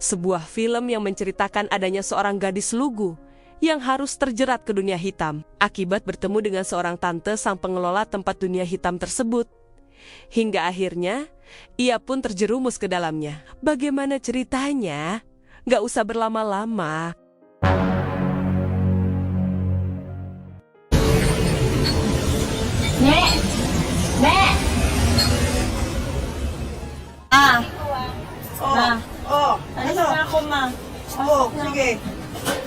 sebuah film yang menceritakan adanya seorang gadis lugu yang harus terjerat ke dunia hitam akibat bertemu dengan seorang tante sang pengelola tempat dunia hitam tersebut. Hingga akhirnya, ia pun terjerumus ke dalamnya. Bagaimana ceritanya? Gak usah berlama-lama. Nek! Nek! Ano? Ako, ma. Sige.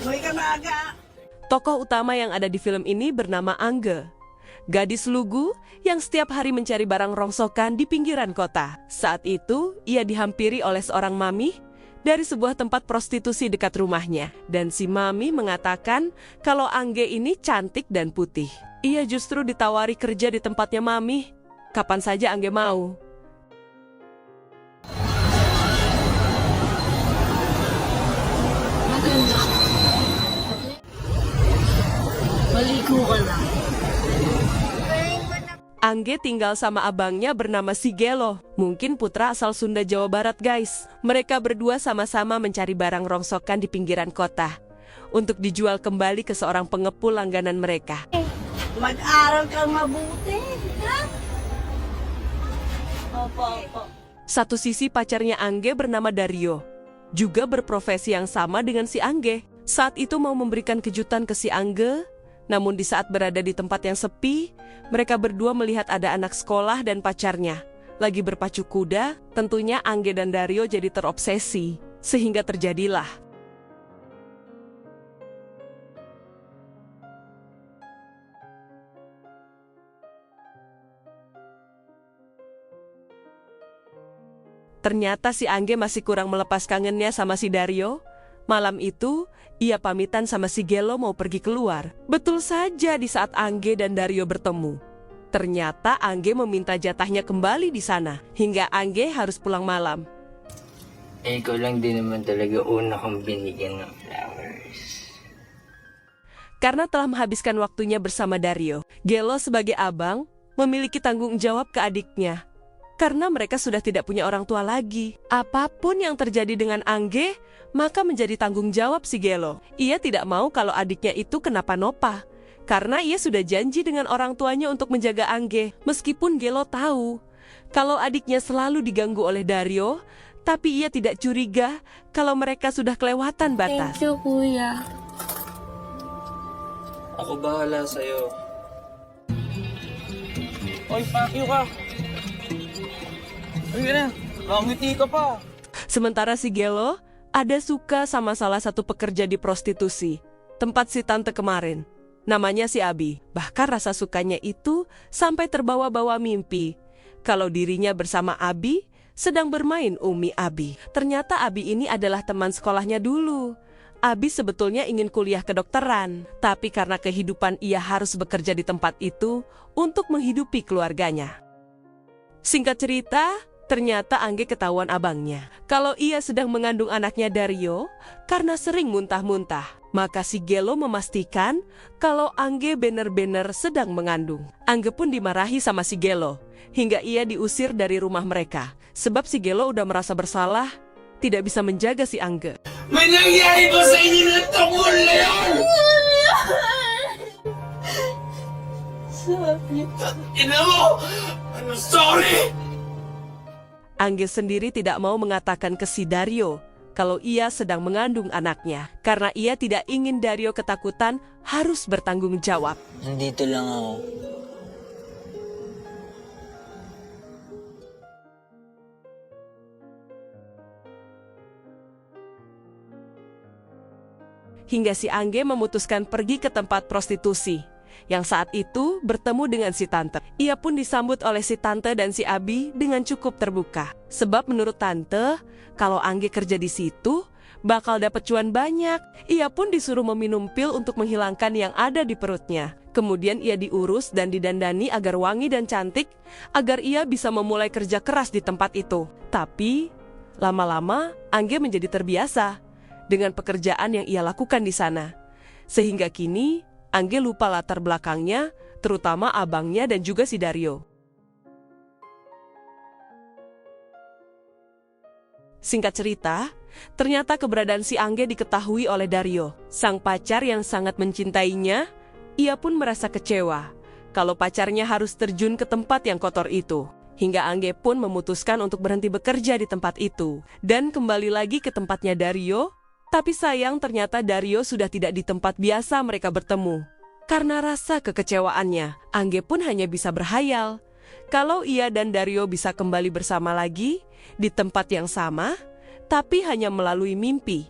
Uwi ka maaga. Tokoh utama yang ada di film ini bernama Angge, gadis lugu yang setiap hari mencari barang rongsokan di pinggiran kota. Saat itu, ia dihampiri oleh seorang mami dari sebuah tempat prostitusi dekat rumahnya. Dan si mami mengatakan kalau Angge ini cantik dan putih. Ia justru ditawari kerja di tempatnya mami. Kapan saja Angge mau. Maligo ka lang. Angge tinggal sama abangnya bernama Sigelo. Mungkin putra asal Sunda Jawa Barat guys. Mereka berdua sama-sama mencari barang rongsokan di pinggiran kota untuk dijual kembali ke seorang pengepul langganan mereka. Mag-aral kang mabuti. Ha? Opo. Satu sisi pacarnya Angge bernama Dario, juga berprofesi yang sama dengan si Angge. Saat itu mau memberikan kejutan ke si Angge, namun di saat berada di tempat yang sepi, mereka berdua melihat ada anak sekolah dan pacarnya lagi berpacu kuda. Tentunya Angge dan Dario jadi terobsesi, sehingga terjadilah ternyata si Angge masih kurang melepas kangennya sama si Dario. Malam itu, ia pamitan sama si Gelo mau pergi keluar. Betul saja di saat Angge dan Dario bertemu. Ternyata Angge meminta jatahnya kembali di sana, hingga Angge harus pulang malam. Ikaw lang din naman talaga una kong binigyan ng flowers. Karena telah menghabiskan waktunya bersama Dario, Gelo sebagai abang memiliki tanggung jawab ke adiknya. Karena mereka sudah tidak punya orang tua lagi. Apapun yang terjadi dengan Angge, maka menjadi tanggung jawab si Gelo. Ia tidak mau kalau adiknya itu kenapa-napa. Karena ia sudah janji dengan orang tuanya untuk menjaga Angge. Meskipun Gelo tahu kalau adiknya selalu diganggu oleh Dario, tapi ia tidak curiga kalau mereka sudah kelewatan batas. Thank you, kuya. Ako bahala sa'yo. Oy, fuck you ka! Ay, na, nakangiti ka pa. Sementara si Gelo ada suka sama salah satu pekerja di prostitusi, tempat si tante kemarin. Namanya si Abi. Bahkan rasa sukanya itu sampai terbawa-bawa mimpi kalau dirinya bersama Abi sedang bermain Umi Abi. Ternyata Abi ini adalah teman sekolahnya dulu. Abi sebetulnya ingin kuliah kedokteran, tapi karena kehidupan ia harus bekerja di tempat itu untuk menghidupi keluarganya. Singkat cerita, ternyata Angge ketahuan abangnya kalau ia sedang mengandung anaknya Dario karena sering muntah-muntah. Maka si Gelo memastikan kalau Angge benar-benar sedang mengandung. Angge pun dimarahi sama si Gelo hingga ia diusir dari rumah mereka. Sebab si Gelo udah merasa bersalah, tidak bisa menjaga si Angge. May nangyari ba sa inyo na tungkol na yan? Sorry. Ina mo! I'm sorry! Angge sendiri tidak mau mengatakan ke si Dario kalau ia sedang mengandung anaknya. Karena ia tidak ingin Dario ketakutan harus bertanggung jawab. Nandito lang ako. Hingga si Angge memutuskan pergi ke tempat prostitusi, yang saat itu bertemu dengan si tante. Ia pun disambut oleh si tante dan si Abi dengan cukup terbuka. Sebab menurut tante, kalau Angge kerja di situ, bakal dapat cuan banyak. Ia pun disuruh meminum pil untuk menghilangkan yang ada di perutnya. Kemudian ia diurus dan didandani agar wangi dan cantik, agar ia bisa memulai kerja keras di tempat itu. Tapi, lama-lama Angge menjadi terbiasa dengan pekerjaan yang ia lakukan di sana. Sehingga kini, Angge lupa latar belakangnya, terutama abangnya dan juga si Dario. Singkat cerita, Ternyata keberadaan si Angge diketahui oleh Dario. Sang pacar yang sangat mencintainya, ia pun merasa kecewa kalau pacarnya harus terjun ke tempat yang kotor itu. Hingga Angge pun memutuskan untuk berhenti bekerja di tempat itu dan kembali lagi ke tempatnya Dario. Tapi sayang ternyata Dario sudah tidak di tempat biasa mereka bertemu. Karena rasa kekecewaannya, Angge pun hanya bisa berhayal kalau ia dan Dario bisa kembali bersama lagi di tempat yang sama, tapi hanya melalui mimpi.